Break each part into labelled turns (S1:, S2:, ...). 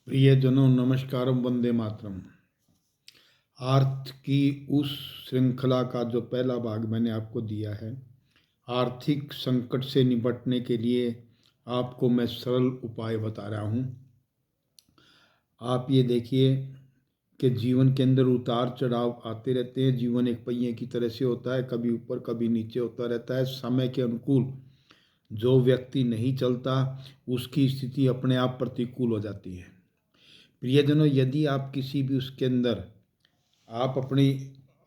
S1: प्रियजनों नमस्कारम वंदे मातरम। आर्थ की उस श्रृंखला का जो पहला भाग मैंने आपको दिया है, आर्थिक संकट से निपटने के लिए आपको मैं सरल उपाय बता रहा हूँ। आप ये देखिए कि जीवन के अंदर उतार चढ़ाव आते रहते हैं। जीवन एक पहिए की तरह से होता है, कभी ऊपर कभी नीचे होता रहता है। समय के अनुकूल जो व्यक्ति नहीं चलता उसकी स्थिति अपने आप प्रतिकूल हो जाती है। प्रियजनों, यदि आप किसी भी उसके अंदर आप अपनी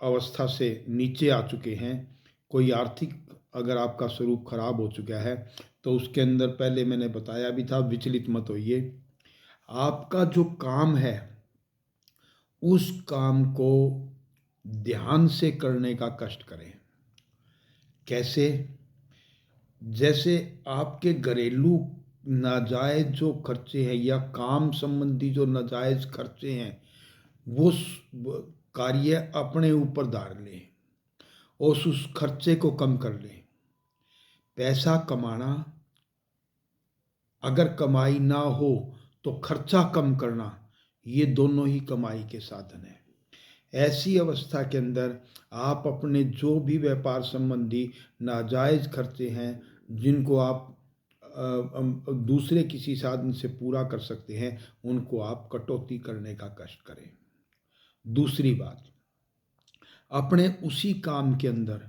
S1: अवस्था से नीचे आ चुके हैं, कोई आर्थिक अगर आपका स्वरूप खराब हो चुका है, तो उसके अंदर पहले मैंने बताया भी था, विचलित मत होइए। आपका जो काम है उस काम को ध्यान से करने का कष्ट करें। कैसे? जैसे आपके घरेलू नाजायज जो खर्चे हैं या काम संबंधी जो नाजायज खर्चे हैं, वो कार्य अपने ऊपर धार लें और उस खर्चे को कम कर लें। पैसा कमाना, अगर कमाई ना हो तो खर्चा कम करना, ये दोनों ही कमाई के साधन हैं। ऐसी अवस्था के अंदर आप अपने जो भी व्यापार संबंधी नाजायज खर्चे हैं, जिनको आप दूसरे किसी साधन से पूरा कर सकते हैं, उनको आप कटौती करने का कष्ट करें। दूसरी बात, अपने उसी काम के अंदर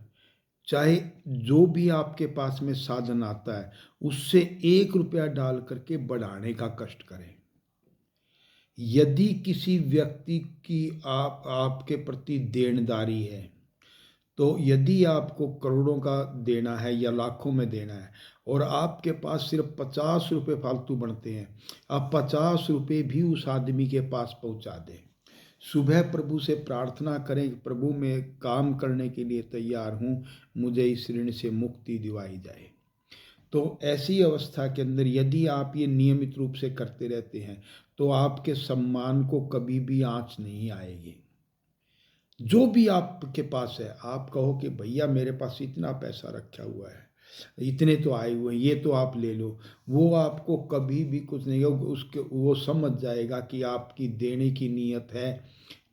S1: चाहे जो भी आपके पास में साधन आता है उससे 1 रुपया डाल करके बढ़ाने का कष्ट करें। यदि किसी व्यक्ति की आपके प्रति देनदारी है, तो यदि आपको करोड़ों का देना है या लाखों में देना है और आपके पास सिर्फ 50 रुपये फालतू बनते हैं, आप 50 रुपये भी उस आदमी के पास पहुंचा दें। सुबह प्रभु से प्रार्थना करें कि प्रभु मैं काम करने के लिए तैयार हूँ, मुझे इस ऋण से मुक्ति दिवाई जाए। तो ऐसी अवस्था के अंदर यदि आप ये नियमित रूप से करते रहते हैं, तो आपके सम्मान को कभी भी आँच नहीं आएगी। जो भी आपके पास है, आप कहो कि भैया मेरे पास इतना पैसा रखा हुआ है, इतने तो आए हुए हैं, ये तो आप ले लो, वो आपको कभी भी कुछ नहीं होगा। उसके वो समझ जाएगा कि आपकी देने की नीयत है,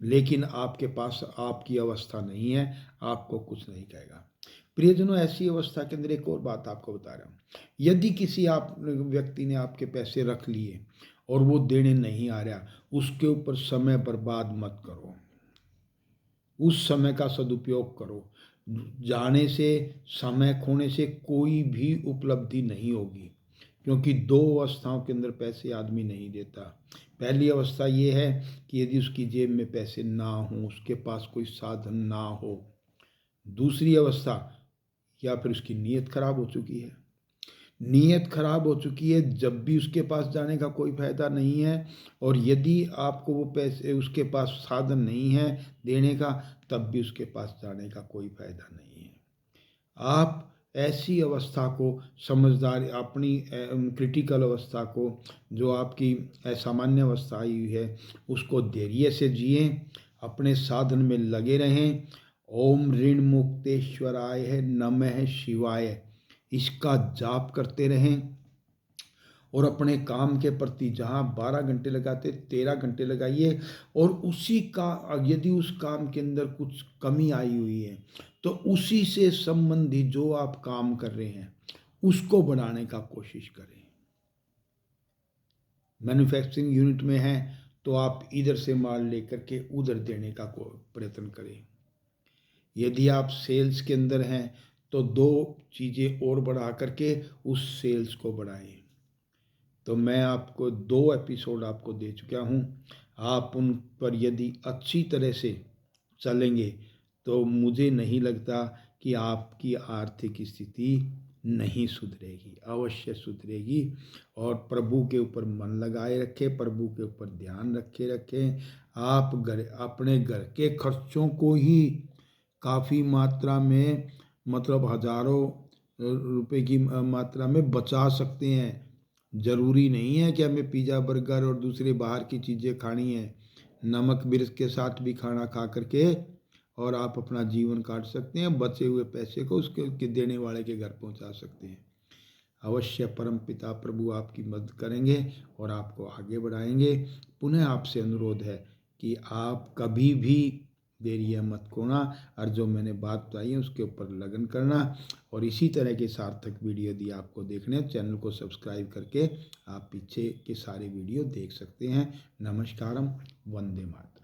S1: लेकिन आपके पास आपकी अवस्था नहीं है, आपको कुछ नहीं कहेगा। प्रियजनों, ऐसी अवस्था के अंदर एक और बात आपको बता रहा हूँ। यदि किसी आप व्यक्ति ने आपके पैसे रख लिए और वो देने नहीं आ रहा, उसके ऊपर समय बर्बाद मत करो, उस समय का सदुपयोग करो। जाने से, समय खोने से कोई भी उपलब्धि नहीं होगी, क्योंकि दो अवस्थाओं के अंदर पैसे आदमी नहीं देता। पहली अवस्था ये है कि यदि उसकी जेब में पैसे ना हो, उसके पास कोई साधन ना हो। दूसरी अवस्था, या फिर उसकी नीयत खराब हो चुकी है। नीयत खराब हो चुकी है, जब भी उसके पास जाने का कोई फायदा नहीं है, और यदि आपको वो पैसे, उसके पास साधन नहीं है देने का, तब भी उसके पास जाने का कोई फायदा नहीं है। आप ऐसी अवस्था को समझदार, अपनी क्रिटिकल अवस्था को, जो आपकी असामान्य अवस्था आई हुई है, उसको धैर्य से जिए, अपने साधन में लगे रहें। ओम ऋण मुक्तेश्वराय है नमः शिवाय, इसका जाप करते रहें और अपने काम के प्रति जहाँ 12 घंटे लगाते 13 घंटे लगाइए। और उसी का, यदि उस काम के अंदर कुछ कमी आई हुई है, तो उसी से संबंधित जो आप काम कर रहे हैं उसको बढ़ाने का कोशिश करें। मैन्युफैक्चरिंग यूनिट में है तो आप इधर से माल लेकर के उधर देने का प्रयत्न करें। यदि आप सेल्स के अंदर हैं तो 2 चीज़ें और बढ़ा करके उस सेल्स को बढ़ाएं। तो मैं आपको 2 एपिसोड आपको दे चुका हूँ, आप उन पर यदि अच्छी तरह से चलेंगे तो मुझे नहीं लगता कि आपकी आर्थिक स्थिति नहीं सुधरेगी, अवश्य सुधरेगी। और प्रभु के ऊपर मन लगाए रखें, प्रभु के ऊपर ध्यान रखें। आप अपने घर के खर्चों को ही काफ़ी मात्रा में, मतलब हजारों रुपए की मात्रा में बचा सकते हैं। ज़रूरी नहीं है कि हमें पिज़्ज़ा बर्गर और दूसरे बाहर की चीज़ें खानी है। नमक मिर्च के साथ भी खाना खा करके और आप अपना जीवन काट सकते हैं। बचे हुए पैसे को उसके देने वाले के घर पहुंचा सकते हैं। अवश्य परमपिता प्रभु आपकी मदद करेंगे और आपको आगे बढ़ाएंगे। पुनः आपसे अनुरोध है कि आप कभी भी देरी मत खोना और जो मैंने बात बताई है उसके ऊपर लगन करना। और इसी तरह के सार्थक वीडियो यदि आपको देखने हैं, चैनल को सब्सक्राइब करके आप पीछे के सारे वीडियो देख सकते हैं। नमस्कारम, वंदे मातरम।